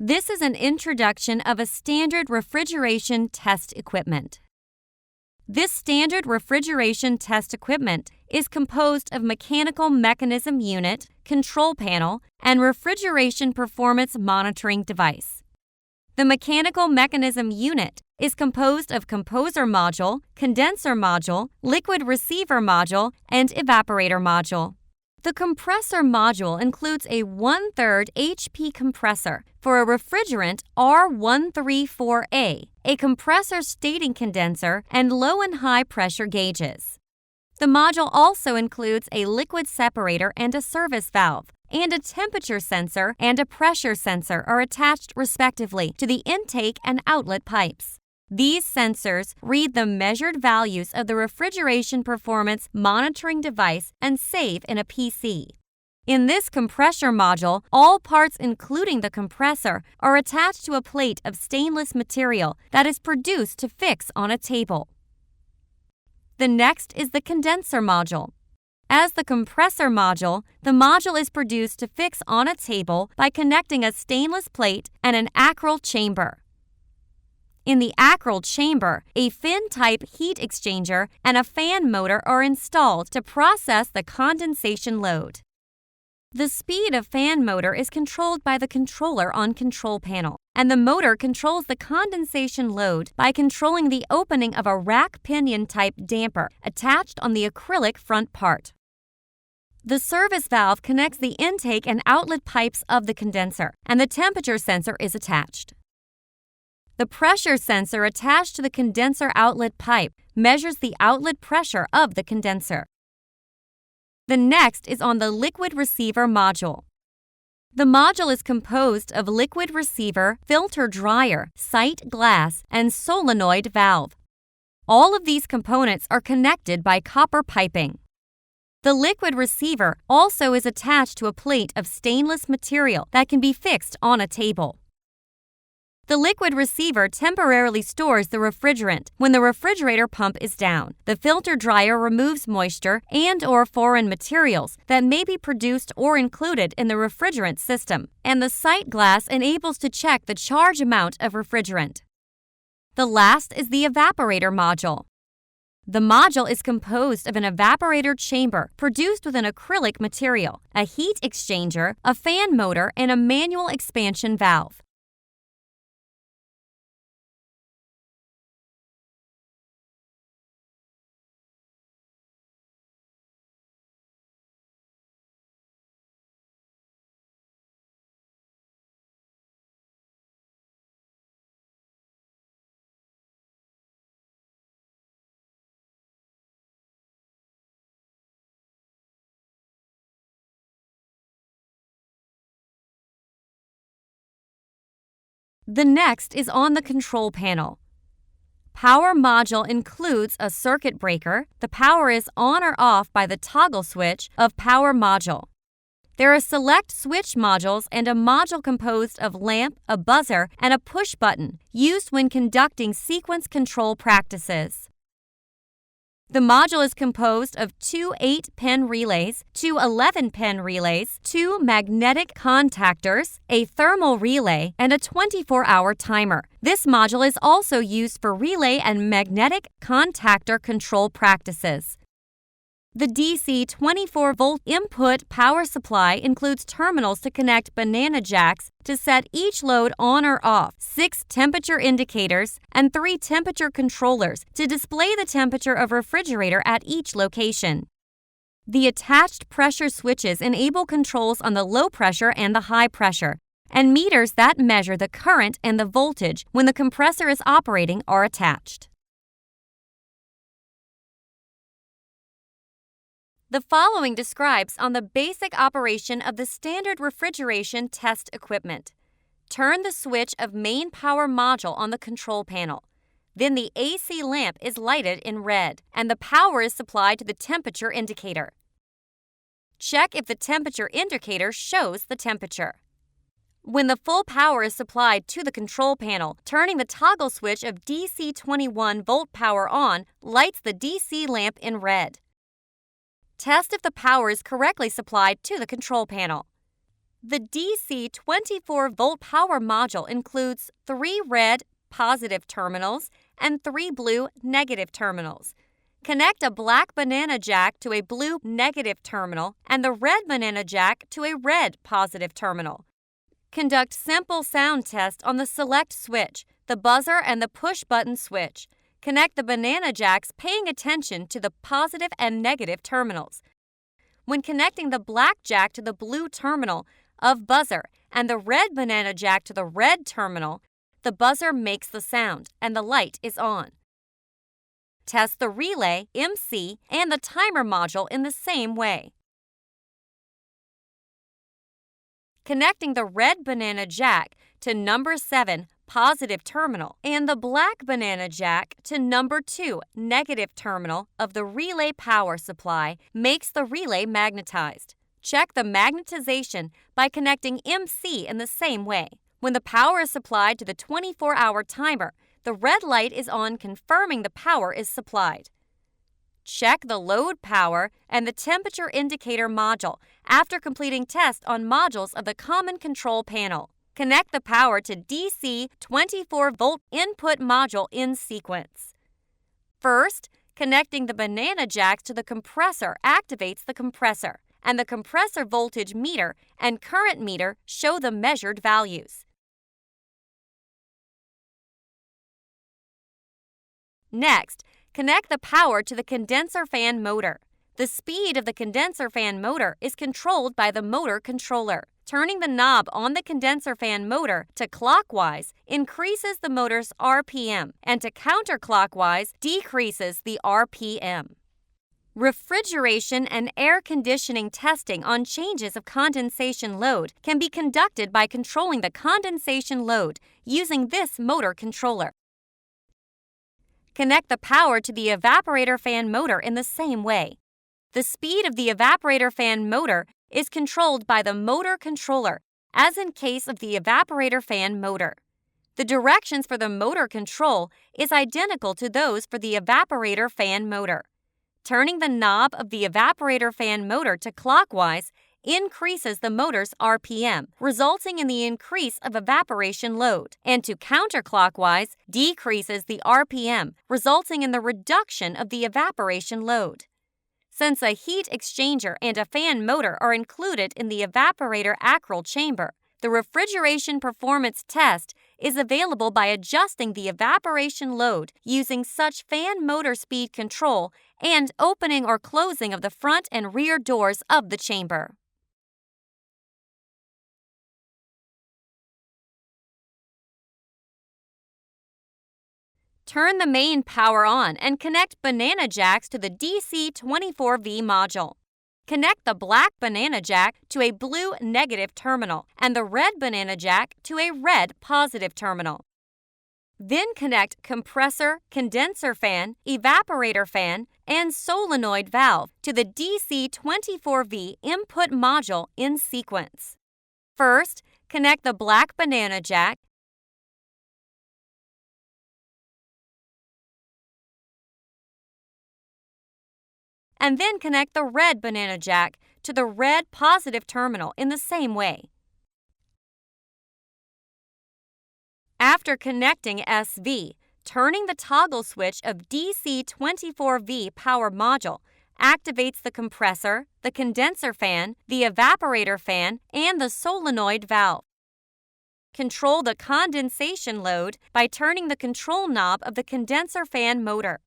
This is an introduction of a standard refrigeration test equipment. This standard refrigeration test equipment is composed of mechanical mechanism unit, control panel, and refrigeration performance monitoring device. The mechanical mechanism unit is composed of composer module, condenser module, liquid receiver module, and evaporator module. The compressor module includes a 1/3 HP compressor for a refrigerant R134A, a compressor stating condenser, and low and high pressure gauges. The module also includes a liquid separator and a service valve, and a temperature sensor and a pressure sensor are attached respectively to the intake and outlet pipes. These sensors read the measured values of the refrigeration performance monitoring device and save in a PC. In this compressor module, all parts including the compressor are attached to a plate of stainless material that is produced to fix on a table. The next is the condenser module. As the compressor module, the module is produced to fix on a table by connecting a stainless plate and an acryl chamber. In the acryl chamber, a fin-type heat exchanger and a fan motor are installed to process the condensation load. The speed of fan motor is controlled by the controller on control panel, and the motor controls the condensation load by controlling the opening of a rack pinion-type damper attached on the acrylic front part. The service valve connects the intake and outlet pipes of the condenser, and the temperature sensor is attached. The pressure sensor attached to the condenser outlet pipe measures the outlet pressure of the condenser. The next is on the liquid receiver module. The module is composed of liquid receiver, filter dryer, sight glass, and solenoid valve. All of these components are connected by copper piping. The liquid receiver also is attached to a plate of stainless material that can be fixed on a table. The liquid receiver temporarily stores the refrigerant when the refrigerator pump is down. The filter dryer removes moisture and/or foreign materials that may be produced or included in the refrigerant system, and the sight glass enables to check the charge amount of refrigerant. The last is the evaporator module. The module is composed of an evaporator chamber produced with an acrylic material, a heat exchanger, a fan motor, and a manual expansion valve. The next is on the control panel. Power module includes a circuit breaker. The power is on or off by the toggle switch of power module. There are select switch modules and a module composed of lamp, a buzzer, and a push button used when conducting sequence control practices. The module is composed of two 8-pin relays, two 11-pin relays, two magnetic contactors, a thermal relay, and a 24-hour timer. This module is also used for relay and magnetic contactor control practices. The DC 24-volt input power supply includes terminals to connect banana jacks to set each load on or off, 6 temperature indicators, and 3 temperature controllers to display the temperature of refrigerator at each location. The attached pressure switches enable controls on the low pressure and the high pressure, and meters that measure the current and the voltage when the compressor is operating are attached. The following describes on the basic operation of the standard refrigeration test equipment. Turn the switch of main power module on the control panel. Then the AC lamp is lighted in red, and the power is supplied to the temperature indicator. Check if the temperature indicator shows the temperature. When the full power is supplied to the control panel, turning the toggle switch of DC 21-volt power on lights the DC lamp in red. Test if the power is correctly supplied to the control panel. The DC 24-volt power module includes 3 red positive terminals and 3 blue negative terminals. Connect a black banana jack to a blue negative terminal and the red banana jack to a red positive terminal. Conduct simple sound test on the select switch, the buzzer, and the push button switch. Connect the banana jacks paying attention to the positive and negative terminals. When connecting the black jack to the blue terminal of buzzer and the red banana jack to the red terminal, the buzzer makes the sound and the light is on. Test the relay, MC, and the timer module in the same way. Connecting the red banana jack to number 7 positive terminal and the black banana jack to number 2 negative terminal of the relay power supply makes the relay magnetized. Check the magnetization by connecting MC in the same way. When the power is supplied to the 24-hour timer, the red light is on, confirming the power is supplied. Check the load power and the temperature indicator module after completing tests on modules of the common control panel. Connect the power to DC 24-volt input module in sequence. First, connecting the banana jacks to the compressor activates the compressor, and the compressor voltage meter and current meter show the measured values. Next, connect the power to the condenser fan motor. The speed of the condenser fan motor is controlled by the motor controller. Turning the knob on the condenser fan motor to clockwise increases the motor's RPM, and to counterclockwise decreases the RPM. Refrigeration and air conditioning testing on changes of condensation load can be conducted by controlling the condensation load using this motor controller. Connect the power to the evaporator fan motor in the same way. The speed of the evaporator fan motor is controlled by the motor controller, as in case of the evaporator fan motor. The directions for the motor control is identical to those for the evaporator fan motor. Turning the knob of the evaporator fan motor to clockwise increases the motor's RPM, resulting in the increase of evaporation load, and to counterclockwise decreases the RPM, resulting in the reduction of the evaporation load. Since a heat exchanger and a fan motor are included in the evaporator acral chamber, the refrigeration performance test is available by adjusting the evaporation load using such fan motor speed control and opening or closing of the front and rear doors of the chamber. Turn the main power on and connect banana jacks to the DC 24V module. Connect the black banana jack to a blue negative terminal and the red banana jack to a red positive terminal. Then connect compressor, condenser fan, evaporator fan, and solenoid valve to the DC 24V input module in sequence. First, connect the black banana jack and then connect the red banana jack to the red positive terminal in the same way. After connecting SV, turning the toggle switch of DC 24V power module activates the compressor, the condenser fan, the evaporator fan, and the solenoid valve. Control the condensation load by turning the control knob of the condenser fan motor.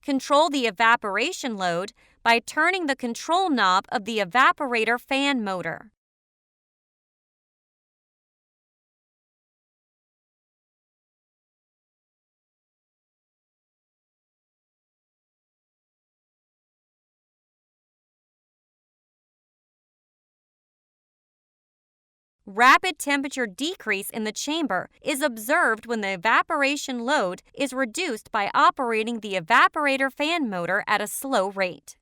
Control the evaporation load by turning the control knob of the evaporator fan motor. Rapid temperature decrease in the chamber is observed when the evaporation load is reduced by operating the evaporator fan motor at a slow rate.